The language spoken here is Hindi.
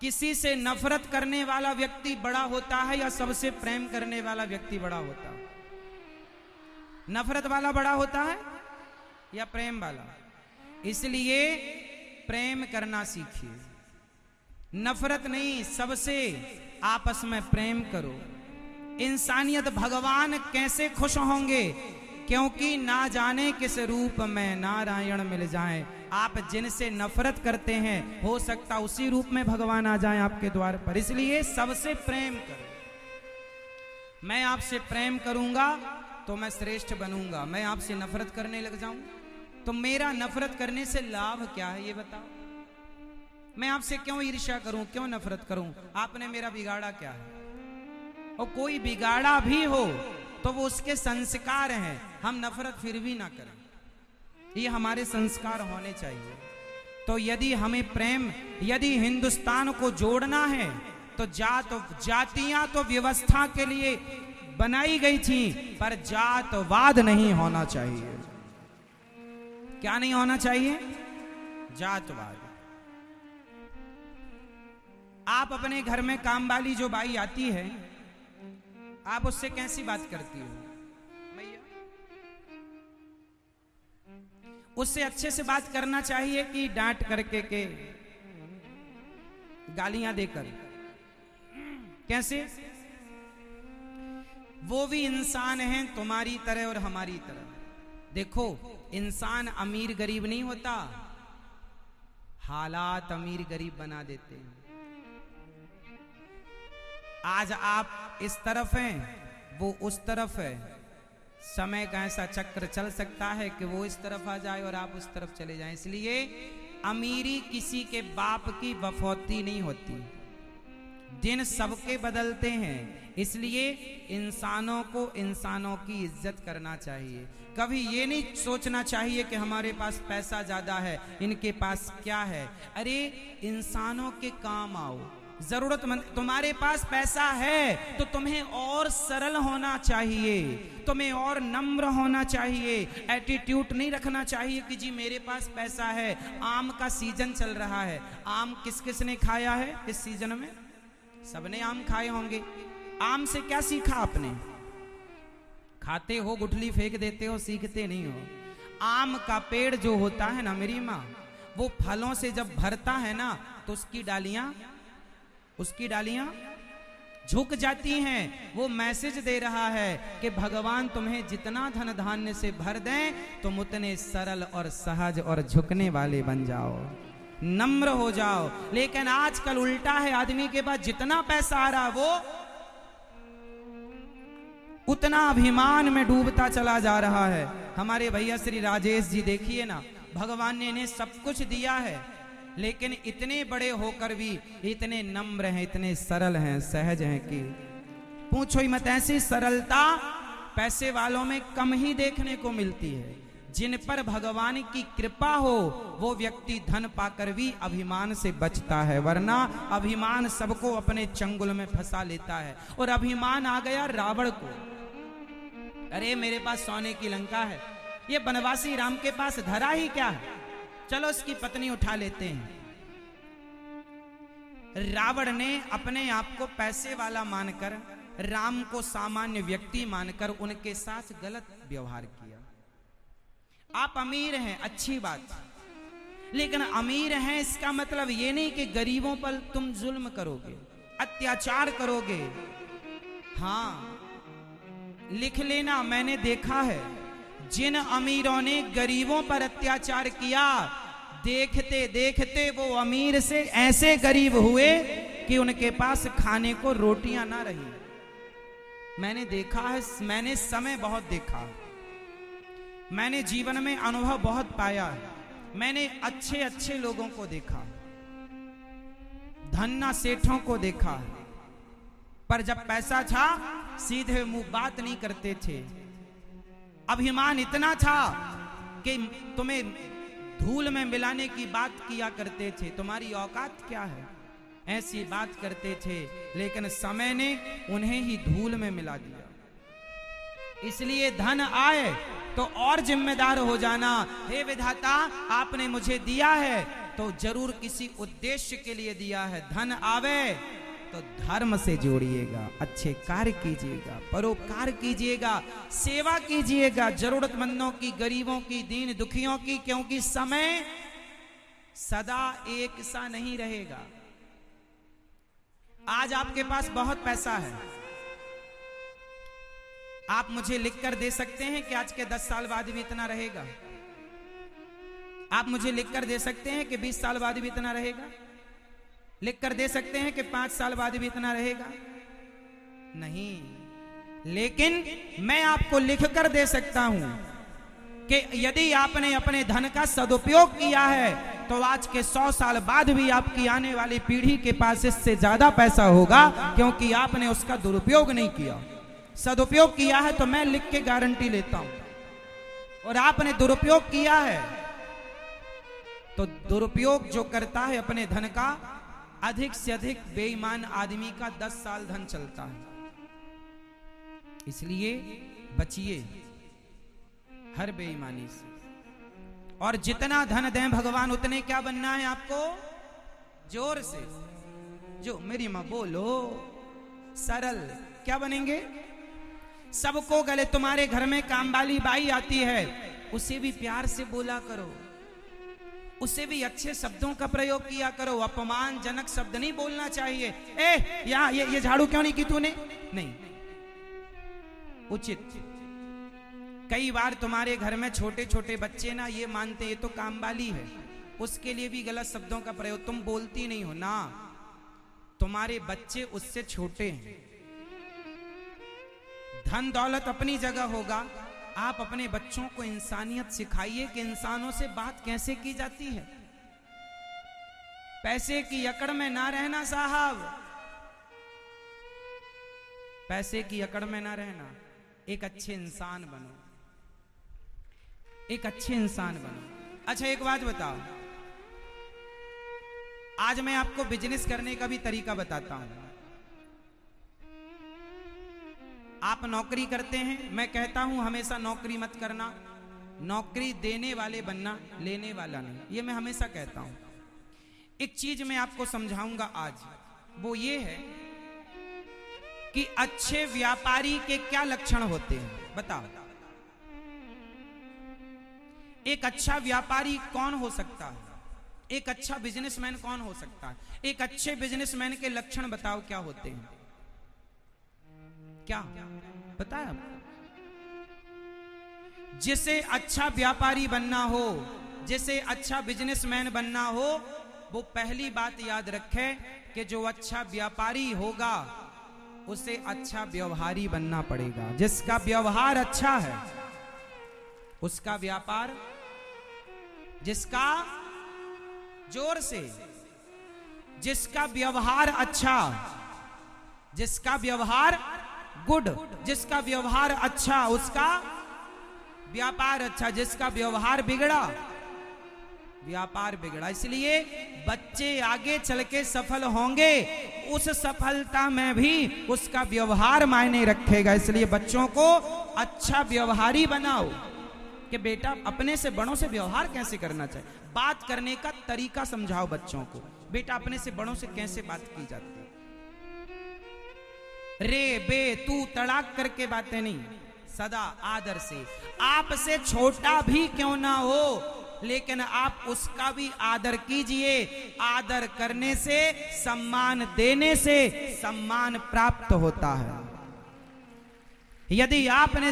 किसी से नफरत करने वाला व्यक्ति बड़ा होता है या सबसे प्रेम करने वाला व्यक्ति बड़ा होता है? नफरत वाला बड़ा होता है या प्रेम वाला? इसलिए प्रेम करना सीखिए, नफरत नहीं, सबसे आपस में प्रेम करो। इंसानियत भगवान कैसे खुश होंगे, क्योंकि ना जाने किस रूप में नारायण मिल जाएं। आप जिनसे नफरत करते हैं हो सकता उसी रूप में भगवान आ जाएं आपके द्वार पर। इसलिए सबसे प्रेम करो। मैं आपसे प्रेम करूंगा तो मैं श्रेष्ठ बनूंगा, मैं आपसे नफरत करने लग जाऊं तो मेरा नफरत करने से लाभ क्या है ये बताओ? मैं आपसे क्यों ईर्ष्या करूं, क्यों नफरत करूं? आपने मेरा बिगाड़ा क्या है? और कोई बिगाड़ा भी हो तो वो उसके संस्कार हैं, हम नफरत फिर भी ना करें, ये हमारे संस्कार होने चाहिए। तो यदि हमें प्रेम, यदि हिंदुस्तान को जोड़ना है तो जातियां तो व्यवस्था के लिए बनाई गई थी, पर जातवाद नहीं होना चाहिए। क्या नहीं होना चाहिए? जातवाद। आप अपने घर में काम वाली जो बाई आती है, आप उससे कैसी बात करती हो? उससे अच्छे से बात करना चाहिए कि डांट करके के गालियां देकर? कैसे? वो भी इंसान हैं तुम्हारी तरह और हमारी तरह। देखो, इंसान अमीर गरीब नहीं होता, हालात अमीर गरीब बना देते हैं। आज आप इस तरफ हैं, वो उस तरफ है, समय का ऐसा चक्र चल सकता है कि वो इस तरफ आ जाए और आप उस तरफ चले जाएं। इसलिए अमीरी किसी के बाप की बफौती नहीं होती, दिन सबके बदलते हैं। इसलिए इंसानों को इंसानों की इज्जत करना चाहिए। कभी ये नहीं सोचना चाहिए कि हमारे पास पैसा ज्यादा है, इनके पास क्या है। अरे इंसानों के काम आओ, जरूरतमंद। तुम्हारे पास पैसा है तो तुम्हें और सरल होना चाहिए, तुम्हें और नम्र होना चाहिए। एटीट्यूड नहीं रखना चाहिए कि जी मेरे पास पैसा है। आम का सीजन चल रहा है, आम किस किस ने खाया है इस सीजन में? सबने आम खाए होंगे। आम से क्या सीखा आपने? खाते हो, गुठली फेंक देते हो, सीखते नहीं हो। आम का पेड़ जो होता है ना मेरी माँ, वो फलों से जब भरता है ना तो उसकी डालियां झुक जाती हैं। वो मैसेज दे रहा है कि भगवान तुम्हें जितना धन धान्य से भर दें तुम उतने सरल और सहज और झुकने वाले बन जाओ, नम्र हो जाओ। लेकिन आजकल उल्टा है, आदमी के पास जितना पैसा आ रहा वो उतना अभिमान में डूबता चला जा रहा है। हमारे भैया श्री राजेश जी देखिए ना, भगवान ने इन्हें सब कुछ दिया है, लेकिन इतने बड़े होकर भी इतने नम्र हैं, इतने सरल हैं, सहज हैं कि पूछो ही मत। ऐसी सरलता पैसे वालों में कम ही देखने को मिलती है। जिन पर भगवान की कृपा हो वो व्यक्ति धन पाकर भी अभिमान से बचता है, वरना अभिमान सबको अपने चंगुल में फंसा लेता है। और अभिमान आ गया रावण को। अरे मेरे पास सोने की लंका है, ये बनवासी राम के पास धरा ही क्या है, चलो उसकी पत्नी उठा लेते हैं। रावण ने अपने आप को पैसे वाला मानकर, राम को सामान्य व्यक्ति मानकर उनके साथ गलत व्यवहार किया। आप अमीर हैं, अच्छी बात, लेकिन अमीर हैं इसका मतलब ये नहीं कि गरीबों पर तुम जुल्म करोगे, अत्याचार करोगे। हाँ, लिख लेना, मैंने देखा है जिन अमीरों ने गरीबों पर अत्याचार किया, देखते देखते वो अमीर से ऐसे गरीब हुए कि उनके पास खाने को रोटियां ना रही। मैंने देखा है, मैंने समय बहुत देखा, मैंने जीवन में अनुभव बहुत पाया है। मैंने अच्छे अच्छे लोगों को देखा, धन्ना सेठों को देखा, पर जब पैसा था सीधे मुंह बात नहीं करते थे। अभिमान इतना था कि तुम्हें धूल में मिलाने की बात किया करते थे, तुम्हारी औकात क्या है, ऐसी बात करते थे। लेकिन समय ने उन्हें ही धूल में मिला दिया। इसलिए धन आए तो और जिम्मेदार हो जाना। हे विधाता, आपने मुझे दिया है तो जरूर किसी उद्देश्य के लिए दिया है। धन आवे तो धर्म से जोड़िएगा, अच्छे कार्य कीजिएगा, परोपकार कीजिएगा, सेवा कीजिएगा, जरूरतमंदों की, गरीबों की, दीन दुखियों की, क्योंकि समय सदा एक सा नहीं रहेगा। आज आपके पास बहुत पैसा है, आप मुझे लिखकर दे सकते हैं कि आज के 10 साल बाद भी इतना रहेगा। आप मुझे लिखकर दे सकते हैं कि 20 साल बाद भी इतना रहेगा। लिखकर दे सकते हैं कि 5 साल बाद भी इतना रहेगा। नहीं, लेकिन मैं आपको लिखकर दे सकता हूं कि यदि आपने अपने धन का सदुपयोग किया है तो आज के 100 साल बाद भी आपकी आने वाली पीढ़ी के पास इससे ज्यादा पैसा होगा, क्योंकि आपने उसका दुरुपयोग नहीं किया। सदुपयोग किया है तो मैं लिख के गारंटी लेता हूं, और आपने दुरुपयोग किया है तो दुरुपयोग जो करता है अपने धन का, अधिक से अधिक बेईमान आदमी का 10 साल धन चलता है। इसलिए बचिए हर बेईमानी से। और जितना धन दें भगवान उतने क्या बनना है आपको? जोर से जो मेरी मां बोलो, सरल क्या बनेंगे? सबको गले, तुम्हारे घर में काम वाली बाई आती है, उसे भी प्यार से बोला करो, उसे भी अच्छे शब्दों का प्रयोग किया करो। अपमानजनक शब्द नहीं बोलना चाहिए। यहाँ ये झाड़ू क्यों नहीं की तूने? नहीं, उचित। कई बार तुम्हारे घर में छोटे छोटे बच्चे ना ये मानते ये तो काम वाली है, उसके लिए भी गलत शब्दों का प्रयोग। तुम बोलती नहीं हो ना, तुम्हारे बच्चे उससे छोटे हैं। धन दौलत अपनी जगह होगा, आप अपने बच्चों को इंसानियत सिखाइए कि इंसानों से बात कैसे की जाती है। पैसे की अकड़ में ना रहना साहब, पैसे की अकड़ में ना रहना। एक अच्छे इंसान बनो, एक अच्छे इंसान बनो। अच्छा एक बात बताओ, आज मैं आपको बिजनेस करने का भी तरीका बताता हूं। आप नौकरी करते हैं, मैं कहता हूं हमेशा नौकरी मत करना, नौकरी देने वाले बनना, लेने वाला नहीं। ये मैं हमेशा कहता हूं। एक चीज मैं आपको समझाऊंगा आज, वो ये है कि अच्छे व्यापारी के क्या लक्षण होते हैं। बताओ, एक अच्छा व्यापारी कौन हो सकता है? एक अच्छा बिजनेसमैन कौन हो सकता है? एक अच्छे बिजनेसमैन के लक्षण बताओ क्या होते हैं? क्या बताया? जिसे अच्छा व्यापारी बनना हो, जिसे अच्छा बिजनेसमैन बनना हो, वो पहली बात याद रखे कि जो अच्छा व्यापारी होगा उसे अच्छा व्यवहारी बनना पड़ेगा। जिसका व्यवहार अच्छा है उसका व्यापार, जिसका जोर से, जिसका व्यवहार अच्छा, जिसका व्यवहार गुड, जिसका व्यवहार अच्छा उसका व्यापार अच्छा, जिसका व्यवहार बिगड़ा व्यापार बिगड़ा। इसलिए बच्चे आगे चल के सफल होंगे, उस सफलता में भी उसका व्यवहार मायने रखेगा। इसलिए बच्चों को अच्छा व्यवहारी बनाओ कि बेटा अपने से बड़ों से व्यवहार कैसे करना चाहिए, बात करने का तरीका समझाओ बच्चों को। बेटा अपने से बड़ों से कैसे बात की जाती है, रे बे तू तड़ाक करके बातें नहीं, सदा आदर से। आपसे छोटा भी क्यों ना हो लेकिन आप उसका भी आदर कीजिए। आदर करने से, सम्मान देने से सम्मान प्राप्त होता है। यदि आपने